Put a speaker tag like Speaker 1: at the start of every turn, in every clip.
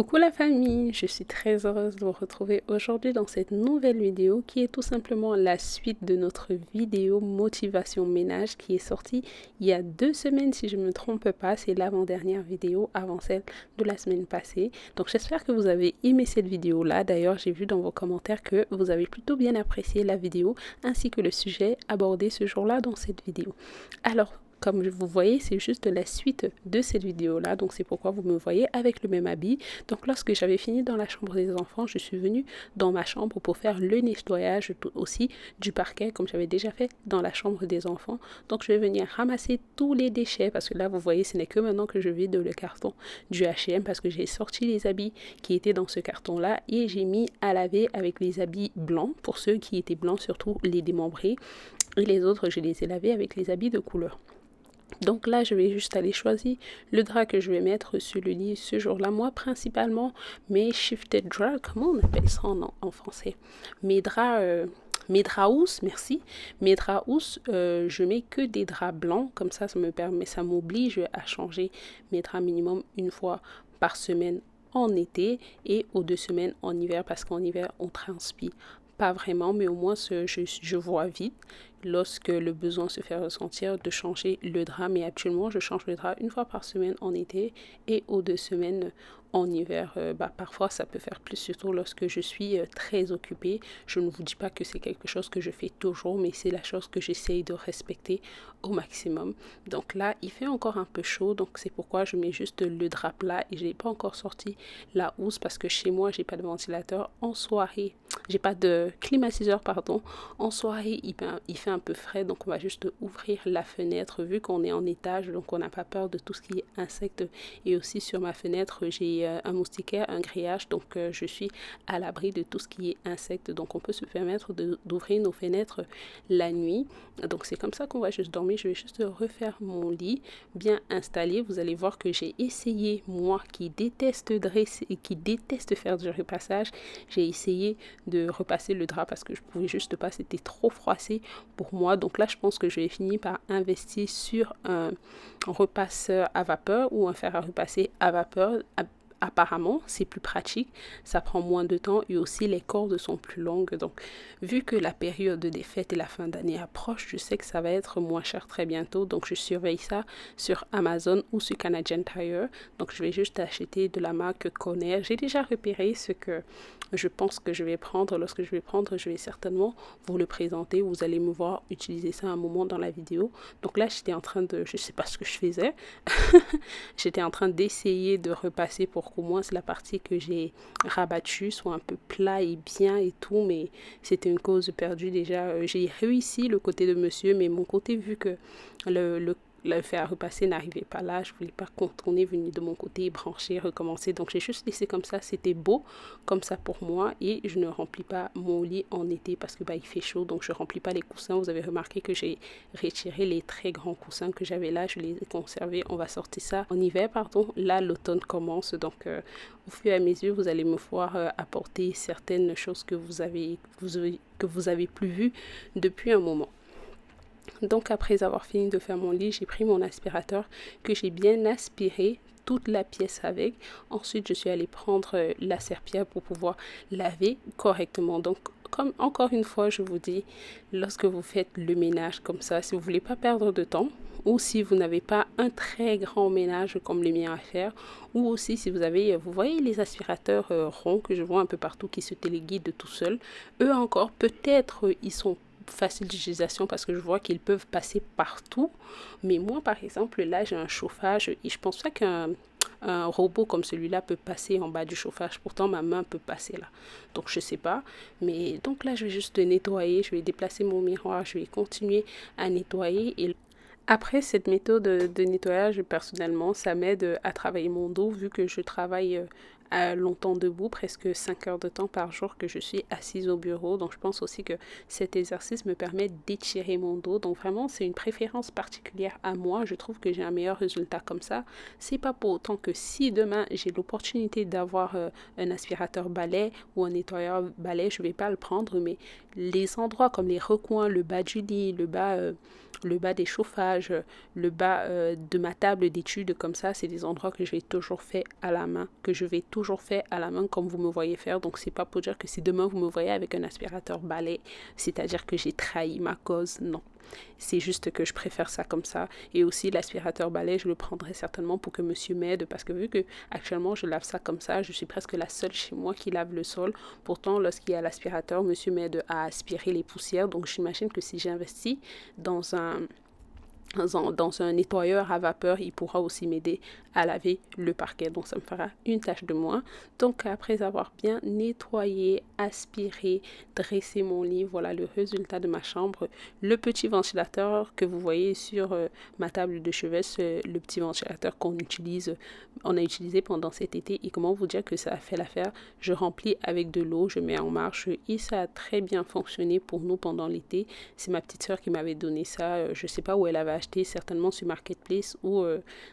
Speaker 1: Coucou la famille, je suis très heureuse de vous retrouver aujourd'hui dans cette nouvelle vidéo qui est tout simplement la suite de notre vidéo motivation ménage qui est sortie il y a 2 semaines si je ne me trompe pas, c'est l'avant-dernière vidéo avant celle de la semaine passée. Donc j'espère que vous avez aimé cette vidéo là, d'ailleurs j'ai vu dans vos commentaires que vous avez plutôt bien apprécié la vidéo ainsi que le sujet abordé ce jour-là dans cette vidéo. Alors, comme vous voyez, c'est juste la suite de cette vidéo-là, donc c'est pourquoi vous me voyez avec le même habit. Donc lorsque j'avais fini dans la chambre des enfants, je suis venue dans ma chambre pour faire le nettoyage aussi du parquet, comme j'avais déjà fait dans la chambre des enfants. Donc je vais venir ramasser tous les déchets, parce que là, vous voyez, ce n'est que maintenant que je vide le carton du H&M, parce que j'ai sorti les habits qui étaient dans ce carton-là, et j'ai mis à laver avec les habits blancs, pour ceux qui étaient blancs, surtout les démembrés, et les autres, je les ai lavés avec les habits de couleur. Donc là, je vais juste aller choisir le drap que je vais mettre sur le lit ce jour-là. Moi, principalement, mes shifted draps, comment on appelle ça en français? Mes draps housses, merci. Mes draps housses, je mets que des draps blancs. Comme ça me permet, ça m'oblige à changer mes draps minimum une fois par semaine en été et aux 2 semaines en hiver parce qu'en hiver, on transpire pas vraiment, mais au moins je vois vite lorsque le besoin se fait ressentir de changer le drap. Mais actuellement, je change le drap une fois par semaine en été et aux 2 semaines en hiver. Parfois, ça peut faire plus, surtout lorsque je suis très occupée. Je ne vous dis pas que c'est quelque chose que je fais toujours, mais c'est la chose que j'essaye de respecter au maximum. Donc là, il fait encore un peu chaud, donc c'est pourquoi je mets juste le drap plat et je n'ai pas encore sorti la housse parce que chez moi, j'ai pas de ventilateur en soirée. J'ai pas de climatiseur, pardon. En soirée, il fait un peu frais, donc on va juste ouvrir la fenêtre vu qu'on est en étage, donc on n'a pas peur de tout ce qui est insectes. Et aussi sur ma fenêtre, j'ai un moustiquaire, un grillage, donc je suis à l'abri de tout ce qui est insectes. Donc on peut se permettre d'ouvrir nos fenêtres la nuit. Donc c'est comme ça qu'on va juste dormir. Je vais juste refaire mon lit bien installé. Vous allez voir que j'ai essayé, moi qui déteste dresser et qui déteste faire du repassage, j'ai essayé de repasser le drap parce que je pouvais juste pas, c'était trop froissé pour moi. Donc là, je pense que je vais finir par investir sur un repasseur à vapeur ou un fer à repasser à vapeur. Apparemment, c'est plus pratique, ça prend moins de temps et aussi les cordes sont plus longues. Donc, vu que la période des fêtes et la fin d'année approche, je sais que ça va être moins cher très bientôt. Donc, je surveille ça sur Amazon ou sur Canadian Tire. Donc, je vais juste acheter de la marque Conair. J'ai déjà repéré ce que je pense que je vais prendre. Lorsque je vais prendre, je vais certainement vous le présenter. Vous allez me voir utiliser ça à un moment dans la vidéo. Donc là, j'étais en train de, je sais pas ce que je faisais. J'étais en train d'essayer de repasser pour qu'au moins la partie que j'ai rabattue soit un peu plat et bien et tout, mais c'était une cause perdue déjà. J'ai réussi le côté de monsieur, mais mon côté, vu que le fer à repasser n'arrivait pas là, je voulais pas contourner, venir de mon côté, brancher, recommencer. Donc j'ai juste laissé comme ça, c'était beau comme ça pour moi et je ne remplis pas mon lit en été parce que il fait chaud, donc je remplis pas les coussins. Vous avez remarqué que j'ai retiré les très grands coussins que j'avais là, je les ai conservés. On va sortir ça en hiver, pardon. Là l'automne commence, donc au fur et à mesure vous allez me voir apporter certaines choses que vous avez plus vues depuis un moment. Donc après avoir fini de faire mon lit, j'ai pris mon aspirateur que j'ai bien aspiré toute la pièce avec. Ensuite, je suis allée prendre la serpillière pour pouvoir laver correctement. Donc, comme encore une fois, je vous dis, lorsque vous faites le ménage comme ça, si vous voulez pas perdre de temps, ou si vous n'avez pas un très grand ménage comme le mien à faire, ou aussi si vous voyez les aspirateurs ronds que je vois un peu partout qui se téléguident tout seuls, eux encore, peut-être ils sont facile d'utilisation parce que je vois qu'ils peuvent passer partout. Mais moi, par exemple, là, j'ai un chauffage et je pense pas qu'un robot comme celui-là peut passer en bas du chauffage. Pourtant, ma main peut passer là. Donc, je sais pas. Mais donc là, je vais juste nettoyer. Je vais déplacer mon miroir. Je vais continuer à nettoyer. Et après cette méthode de nettoyage, personnellement, ça m'aide à travailler mon dos vu que je travaille longtemps debout, presque 5 heures de temps par jour que je suis assise au bureau. Donc je pense aussi que cet exercice me permet d'étirer mon dos. Donc vraiment, c'est une préférence particulière à moi. Je trouve que j'ai un meilleur résultat comme ça. C'est pas pour autant que si demain j'ai l'opportunité d'avoir un aspirateur balai ou un nettoyeur balai, je vais pas le prendre, mais les endroits comme les recoins, le bas du lit, le bas des chauffages, le bas de ma table d'études comme ça, c'est des endroits que j'ai toujours fait à la main, que je vais toujours fait à la main comme vous me voyez faire. Donc c'est pas pour dire que si demain vous me voyez avec un aspirateur balai, c'est-à-dire que j'ai trahi ma cause. Non. C'est juste que je préfère ça comme ça. Et aussi l'aspirateur balai, je le prendrai certainement pour que monsieur m'aide, parce que vu que actuellement je lave ça comme ça, je suis presque la seule chez moi qui lave le sol. Pourtant, lorsqu'il y a l'aspirateur, monsieur m'aide à aspirer les poussières. Donc j'imagine que si j'investis dans un nettoyeur à vapeur, il pourra aussi m'aider à laver le parquet. Donc ça me fera une tâche de moins. Donc après avoir bien nettoyé, aspiré, dressé mon lit, voilà le résultat de ma chambre. Le petit ventilateur que vous voyez sur ma table de chevet, c'est le petit ventilateur qu'on a utilisé pendant cet été. Et comment vous dire que ça a fait l'affaire? Je remplis avec de l'eau, je mets en marche et ça a très bien fonctionné pour nous pendant l'été. C'est ma petite soeur qui m'avait donné ça. Je sais pas où elle avait acheté, certainement sur Marketplace ou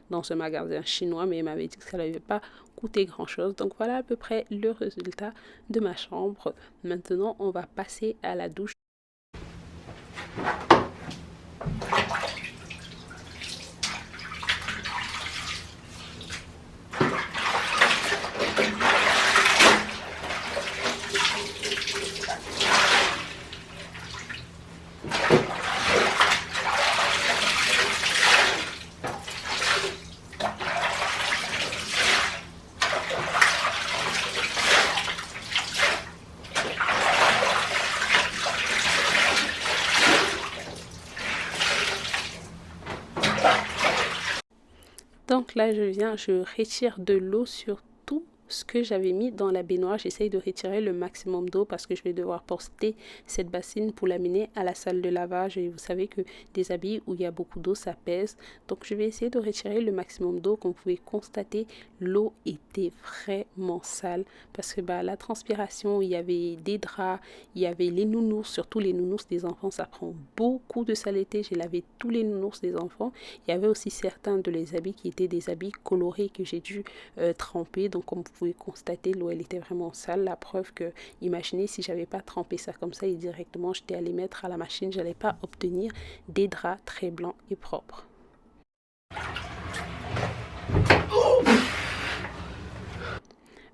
Speaker 1: dans un magasin chinois, mais elle m'avait dit que ça n'avait pas coûté grand chose. Donc voilà à peu près le résultat de ma chambre. Maintenant, on va passer à la douche. Donc là, je retire de l'eau sur tout ce que j'avais mis dans la baignoire. J'essaye de retirer le maximum d'eau parce que je vais devoir porter cette bassine pour l'amener à la salle de lavage. Et vous savez que des habits où il y a beaucoup d'eau, ça pèse. Donc je vais essayer de retirer le maximum d'eau. Comme vous pouvez constater, l'eau était vraiment sale parce que la transpiration, il y avait des draps, il y avait les nounours, surtout les nounours des enfants. Ça prend beaucoup de saleté. J'ai lavé tous les nounours des enfants. Il y avait aussi certains de les habits qui étaient des habits colorés que j'ai dû tremper. Donc comme vous pouvez constater, l'eau elle était vraiment sale. La preuve que, imaginez si j'avais pas trempé ça comme ça et directement j'étais allée mettre à la machine, j'allais pas obtenir des draps très blancs et propres.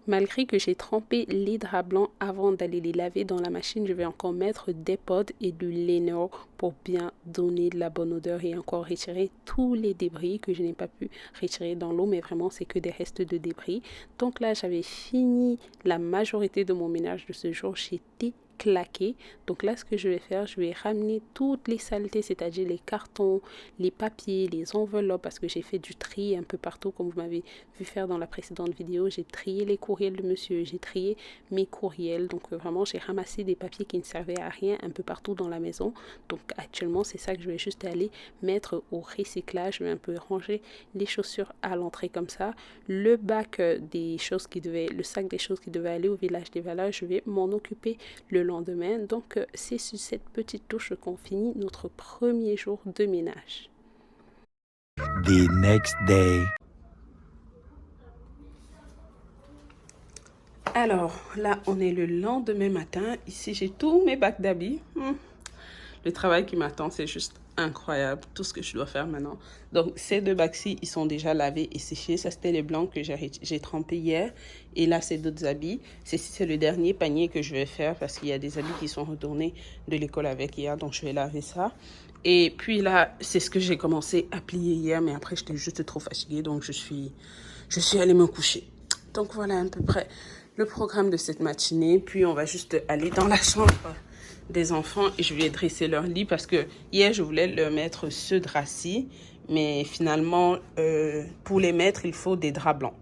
Speaker 1: Malgré que j'ai trempé les draps blancs avant d'aller les laver dans la machine, je vais encore mettre des pods et du liner pour bien donner de la bonne odeur et encore retirer tous les débris que je n'ai pas pu retirer dans l'eau, mais vraiment c'est que des restes de débris. Donc là, j'avais fini la majorité de mon ménage de ce jour. J'étais claqué. Donc là, ce que je vais faire, je vais ramener toutes les saletés, c'est-à-dire les cartons, les papiers, les enveloppes, parce que j'ai fait du tri un peu partout, comme vous m'avez vu faire dans la précédente vidéo. J'ai trié les courriels de monsieur, j'ai trié mes courriels. Donc vraiment, j'ai ramassé des papiers qui ne servaient à rien un peu partout dans la maison. Donc actuellement, c'est ça que je vais juste aller mettre au recyclage. Je vais un peu ranger les chaussures à l'entrée comme ça. Le bac des choses qui devaient, le sac des choses qui devaient aller au village des valeurs, je vais m'en occuper le lendemain. Donc c'est sur cette petite touche qu'on finit notre premier jour de ménage. The next day. Alors là, on est le lendemain matin. Ici, j'ai tous mes bacs d'habits. Le travail qui m'attend, c'est juste incroyable. Tout ce que je dois faire maintenant. Donc, ces deux bacs-ci, ils sont déjà lavés et séchés. Ça, c'était les blancs que j'ai trempés hier. Et là, c'est d'autres habits. C'est le dernier panier que je vais faire parce qu'il y a des habits qui sont retournés de l'école avec hier. Donc, je vais laver ça. Et puis là, c'est ce que j'ai commencé à plier hier. Mais après, j'étais juste trop fatiguée. Donc, je suis allée me coucher. Donc, voilà à peu près le programme de cette matinée. Puis, on va juste aller dans la chambre des enfants et je vais dresser leur lit parce que hier je voulais leur mettre ce drap-ci, mais finalement pour les mettre il faut des draps blancs.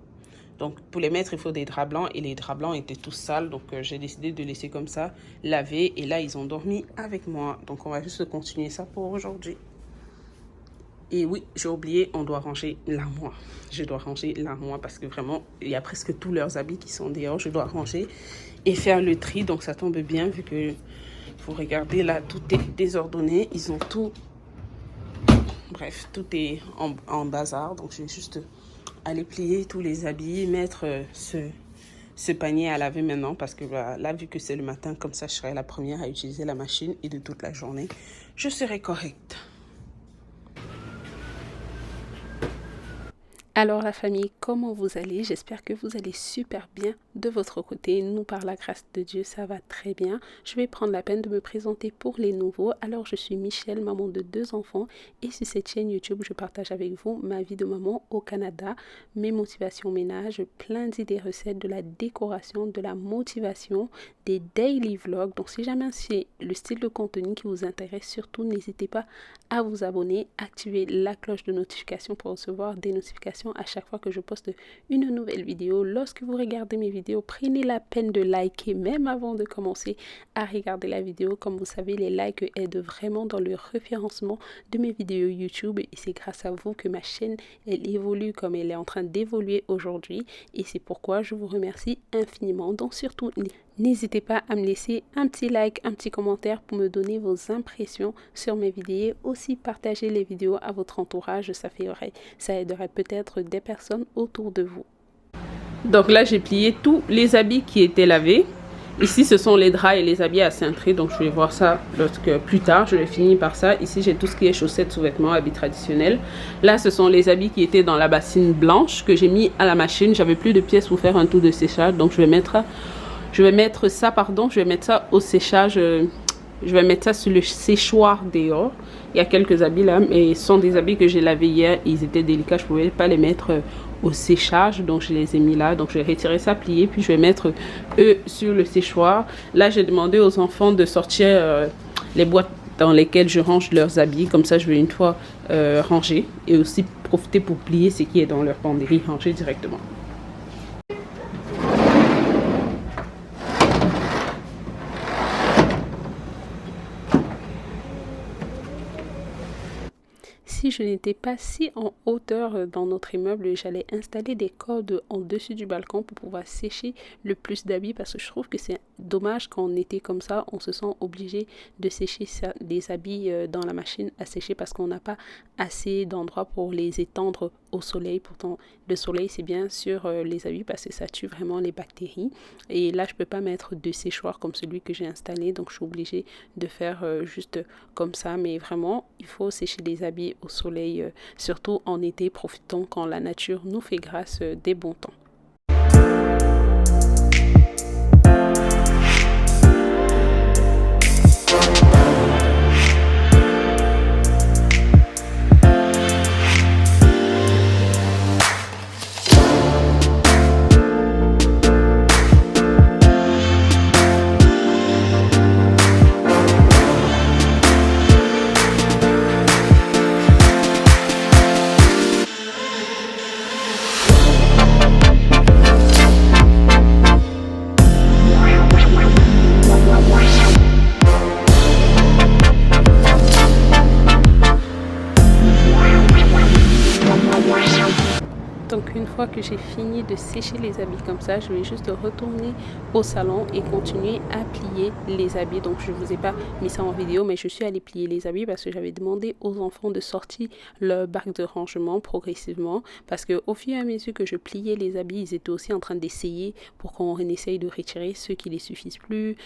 Speaker 1: Donc pour les mettre il faut des draps blancs et les draps blancs étaient tous sales, donc j'ai décidé de laisser comme ça laver et là ils ont dormi avec moi. Donc on va juste continuer ça pour aujourd'hui. Et oui, j'ai oublié, on doit ranger l'armoire. Je dois ranger l'armoire parce que vraiment, il y a presque tous leurs habits qui sont dehors. Je dois ranger et faire le tri. Donc ça tombe bien vu que, vous regardez là, tout est désordonné. Ils ont tout, bref, tout est en bazar. Donc je vais juste aller plier tous les habits, mettre ce panier à laver maintenant parce que là, vu que c'est le matin, comme ça, je serai la première à utiliser la machine et de toute la journée, je serai correcte. Alors la famille, comment vous allez? J'espère que vous allez super bien de votre côté. Nous, par la grâce de Dieu, ça va très bien. Je vais prendre la peine de me présenter pour les nouveaux. Alors je suis Michelle, maman de 2 enfants, et sur cette chaîne YouTube, je partage avec vous ma vie de maman au Canada, mes motivations ménage, plein d'idées recettes, de la décoration, de la motivation, des daily vlogs. Donc si jamais c'est le style de contenu qui vous intéresse, surtout n'hésitez pas à vous abonner, activer la cloche de notification pour recevoir des notifications à chaque fois que je poste une nouvelle vidéo. Lorsque vous regardez mes vidéos, prenez la peine de liker même avant de commencer à regarder la vidéo. Comme vous savez, les likes aident vraiment dans le référencement de mes vidéos YouTube et c'est grâce à vous que ma chaîne elle évolue comme elle est en train d'évoluer aujourd'hui et c'est pourquoi je vous remercie infiniment. Donc surtout, n'hésitez pas à me laisser un petit like, un petit commentaire pour me donner vos impressions sur mes vidéos. Aussi, partagez les vidéos à votre entourage, ça aiderait peut-être des personnes autour de vous. Donc là, j'ai plié tous les habits qui étaient lavés. Ici, ce sont les draps et les habits à cintrer. Donc, je vais voir ça plus tard. Je vais finir par ça. Ici, j'ai tout ce qui est chaussettes, sous-vêtements, habits traditionnels. Là, ce sont les habits qui étaient dans la bassine blanche que j'ai mis à la machine. J'avais plus de pièces pour faire un tour de séchage. Donc, je vais mettre ça au séchage. Je vais mettre ça sur le séchoir dehors. Il y a quelques habits là, mais ce sont des habits que j'ai lavés hier. Ils étaient délicats, je ne pouvais pas les mettre au séchage, donc je les ai mis là. Donc je vais retirer ça, plier, puis je vais mettre eux sur le séchoir. Là, j'ai demandé aux enfants de sortir les boîtes dans lesquelles je range leurs habits. Comme ça, je vais une fois ranger et aussi profiter pour plier ce qui est dans leur penderie, ranger directement. Si je n'étais pas si en hauteur dans notre immeuble, j'allais installer des cordes en dessus du balcon pour pouvoir sécher le plus d'habits parce que je trouve que c'est dommage quand on était comme ça, on se sent obligé de sécher des habits dans la machine à sécher parce qu'on n'a pas assez d'endroits pour les étendre au soleil. Pourtant, le soleil c'est bien sur les habits parce que ça tue vraiment les bactéries. Et là, je peux pas mettre de séchoir comme celui que j'ai installé, donc je suis obligée de faire juste comme ça. Mais vraiment, il faut sécher les habits au soleil, surtout en été. Profitons quand la nature nous fait grâce des bons temps. Donc une fois que j'ai fini de sécher les habits comme ça, je vais juste retourner au salon et continuer à plier les habits. Donc je ne vous ai pas mis ça en vidéo, mais je suis allée plier les habits parce que j'avais demandé aux enfants de sortir leur bac de rangement progressivement. Parce qu'au fur et à mesure que je pliais les habits, ils étaient aussi en train d'essayer pour qu'on essaye de retirer ceux qui ne les suffisent plus.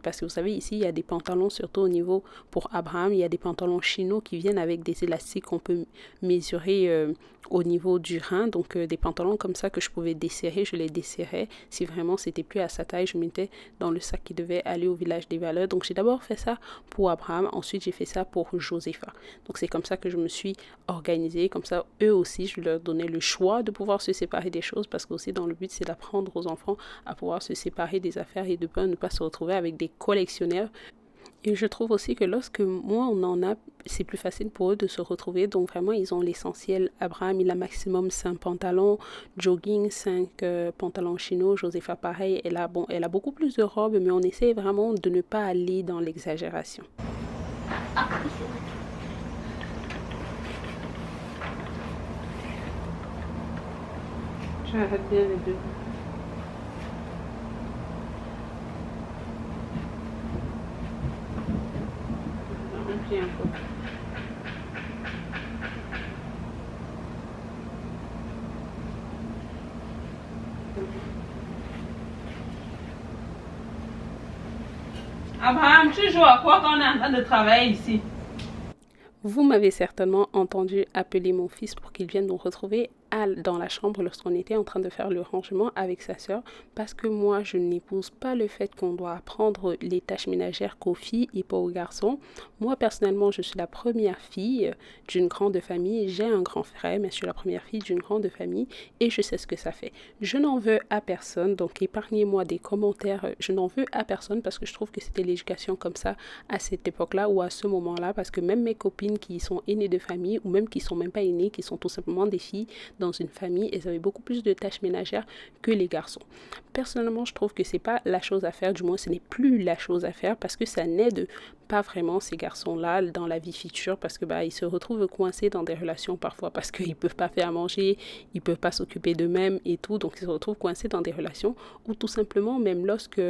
Speaker 1: Parce que vous savez, ici, il y a des pantalons, surtout au niveau pour Abraham, il y a des pantalons chino qui viennent avec des élastiques qu'on peut mesurer au niveau du rein, donc des pantalons comme ça que je pouvais desserrer, je les desserrais. Si vraiment c'était plus à sa taille, je mettais dans le sac qui devait aller au village des valeurs. Donc j'ai d'abord fait ça pour Abraham, ensuite j'ai fait ça pour Josepha. Donc c'est comme ça que je me suis organisée, comme ça eux aussi je leur donnais le choix de pouvoir se séparer des choses parce que aussi dans le but c'est d'apprendre aux enfants à pouvoir se séparer des affaires et de ne pas se retrouver avec des collectionneurs. Et je trouve aussi que lorsque moi on en a, c'est plus facile pour eux de se retrouver. Donc vraiment, ils ont l'essentiel. Abraham, il a maximum 5 pantalons, jogging, 5 pantalons chino. Josepha, pareil, elle a beaucoup plus de robes, mais on essaie vraiment de ne pas aller dans l'exagération. J'arrête bien les deux. Un peu. Abraham, tu joues à quoi quand on est en train de travailler ici? Vous m'avez certainement entendu appeler mon fils pour qu'il vienne nous retrouver dans la chambre lorsqu'on était en train de faire le rangement avec sa sœur, parce que moi je n'épouse pas le fait qu'on doit apprendre les tâches ménagères qu'aux filles et pas aux garçons. Moi personnellement je suis la première fille d'une grande famille, j'ai un grand frère mais je suis la première fille d'une grande famille et je sais ce que ça fait. Je n'en veux à personne, donc épargnez-moi des commentaires, je n'en veux à personne parce que je trouve que c'était l'éducation comme ça à cette époque-là ou à ce moment-là, parce que même mes copines qui sont aînées de famille ou même qui sont même pas aînées, qui sont tout simplement des filles dans une famille, elles avaient beaucoup plus de tâches ménagères que les garçons. Personnellement, je trouve que c'est pas la chose à faire, du moins ce n'est plus la chose à faire parce que ça n'aide pas vraiment ces garçons-là dans la vie future parce que ils se retrouvent coincés dans des relations parfois parce qu'ils peuvent pas faire manger, ils peuvent pas s'occuper d'eux-mêmes et tout, donc ils se retrouvent coincés dans des relations ou tout simplement même lorsque,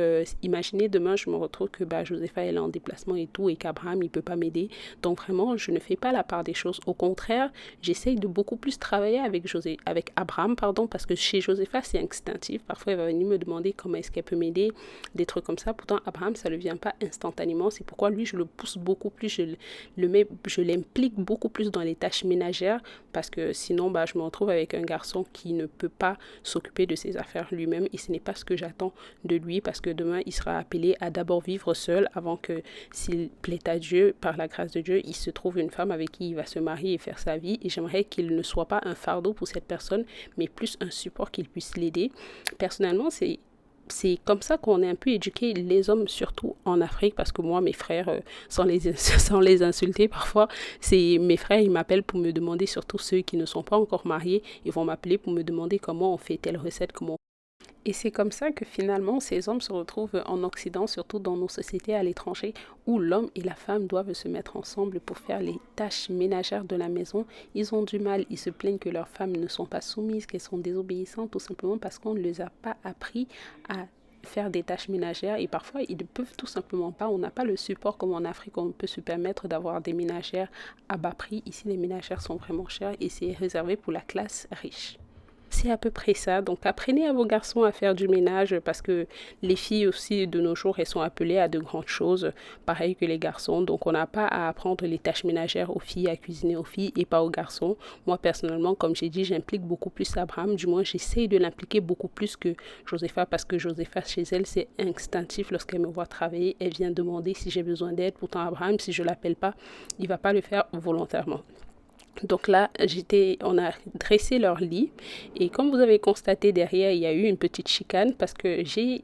Speaker 1: imaginez demain je me retrouve que Josepha elle est en déplacement et tout et qu'Abraham il peut pas m'aider, donc vraiment je ne fais pas la part des choses, au contraire j'essaye de beaucoup plus travailler avec Abraham parce que chez Josepha c'est instinctif, parfois elle va venir me demander comment est-ce qu'elle peut m'aider, des trucs comme ça, pourtant Abraham ça ne vient pas instantanément, c'est pourquoi lui je le pousse beaucoup plus, je l'implique beaucoup plus dans les tâches ménagères parce que sinon je me retrouve avec un garçon qui ne peut pas s'occuper de ses affaires lui-même et ce n'est pas ce que j'attends de lui parce que demain il sera appelé à d'abord vivre seul avant que, s'il plaît à Dieu, par la grâce de Dieu, il se trouve une femme avec qui il va se marier et faire sa vie, et j'aimerais qu'il ne soit pas un fardeau pour cette personne mais plus un support qu'il puisse l'aider. Personnellement c'est comme ça qu'on est un peu éduqué les hommes, surtout en Afrique, parce que moi mes frères, sans les insulter parfois, c'est mes frères, ils m'appellent pour me demander, surtout ceux qui ne sont pas encore mariés, ils vont m'appeler pour me demander comment on fait telle recette, comment. Et c'est comme ça que finalement ces hommes se retrouvent en Occident, surtout dans nos sociétés à l'étranger, où l'homme et la femme doivent se mettre ensemble pour faire les tâches ménagères de la maison. Ils ont du mal, ils se plaignent que leurs femmes ne sont pas soumises, qu'elles sont désobéissantes, tout simplement parce qu'on ne les a pas appris à faire des tâches ménagères et parfois ils ne peuvent tout simplement pas, on n'a pas le support comme en Afrique, on peut se permettre d'avoir des ménagères à bas prix. Ici les ménagères sont vraiment chères et c'est réservé pour la classe riche. C'est à peu près ça. Donc apprenez à vos garçons à faire du ménage parce que les filles aussi de nos jours, elles sont appelées à de grandes choses, pareil que les garçons. Donc on n'a pas à apprendre les tâches ménagères aux filles, à cuisiner aux filles et pas aux garçons. Moi personnellement, comme j'ai dit, j'implique beaucoup plus Abraham. Du moins, j'essaye de l'impliquer beaucoup plus que Josepha parce que Josepha, chez elle, c'est instinctif. Lorsqu'elle me voit travailler, elle vient demander si j'ai besoin d'aide. Pourtant, Abraham, si je l'appelle pas, il va pas le faire volontairement. Donc là, on a dressé leur lit et comme vous avez constaté derrière, il y a eu une petite chicane parce que j'ai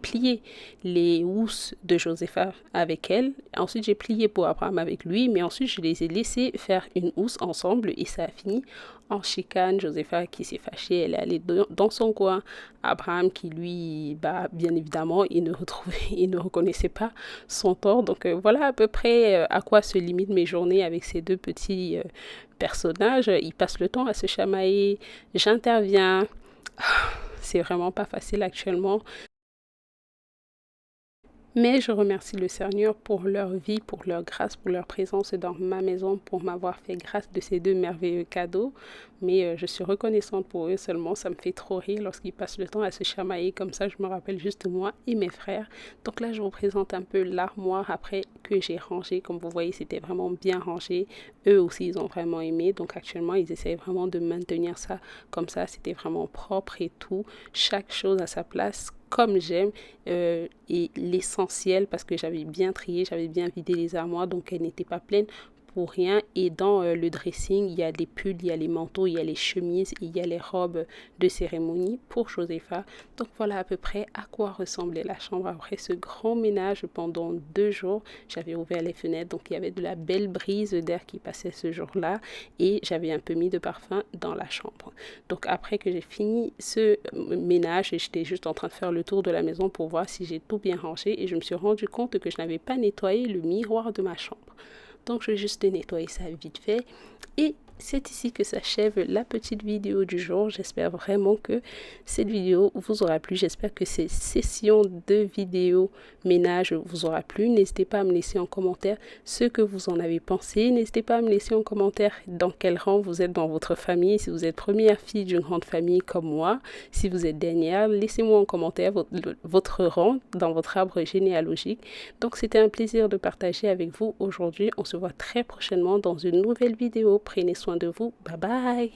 Speaker 1: plié les housses de Josepha avec elle. Ensuite, j'ai plié pour Abraham avec lui, mais ensuite, je les ai laissés faire une housse ensemble et ça a fini en chicane. Josepha qui s'est fâchée, elle est allée dans son coin. Abraham qui lui, bien évidemment, il ne reconnaissait pas son tort. Donc voilà à peu près à quoi se limitent mes journées avec ces deux petits personnages. Ils passent le temps à se chamailler, j'interviens. C'est vraiment pas facile actuellement. Mais je remercie le Seigneur pour leur vie, pour leur grâce, pour leur présence dans ma maison, pour m'avoir fait grâce de ces deux merveilleux cadeaux. Mais je suis reconnaissante pour eux seulement. Ça me fait trop rire lorsqu'ils passent le temps à se chamailler comme ça. Je me rappelle juste moi et mes frères. Donc là, je vous présente un peu l'armoire après que j'ai rangé. Comme vous voyez, c'était vraiment bien rangé. Eux aussi, ils ont vraiment aimé. Donc actuellement, ils essayent vraiment de maintenir ça comme ça. C'était vraiment propre et tout. Chaque chose à sa place, comme j'aime, et l'essentiel parce que j'avais bien trié, j'avais bien vidé les armoires donc elles n'étaient pas pleines pour rien. Et dans le dressing, il y a les pulls, il y a les manteaux, il y a les chemises, il y a les robes de cérémonie pour Josepha. Donc voilà à peu près à quoi ressemblait la chambre après ce grand ménage pendant 2 jours. J'avais ouvert les fenêtres, donc il y avait de la belle brise d'air qui passait ce jour-là et j'avais un peu mis de parfum dans la chambre. Donc après que j'ai fini ce ménage, j'étais juste en train de faire le tour de la maison pour voir si j'ai tout bien rangé et je me suis rendu compte que je n'avais pas nettoyé le miroir de ma chambre. Donc je vais juste nettoyer ça vite fait et c'est ici que s'achève la petite vidéo du jour. J'espère vraiment que cette vidéo vous aura plu. J'espère que ces sessions de vidéo ménage vous aura plu. N'hésitez pas à me laisser en commentaire ce que vous en avez pensé. N'hésitez pas à me laisser en commentaire dans quel rang vous êtes dans votre famille. Si vous êtes première fille d'une grande famille comme moi, si vous êtes dernière, laissez-moi en commentaire votre rang dans votre arbre généalogique. Donc c'était un plaisir de partager avec vous aujourd'hui. On se voit très prochainement dans une nouvelle vidéo. Prenez soin de vous. Bye bye.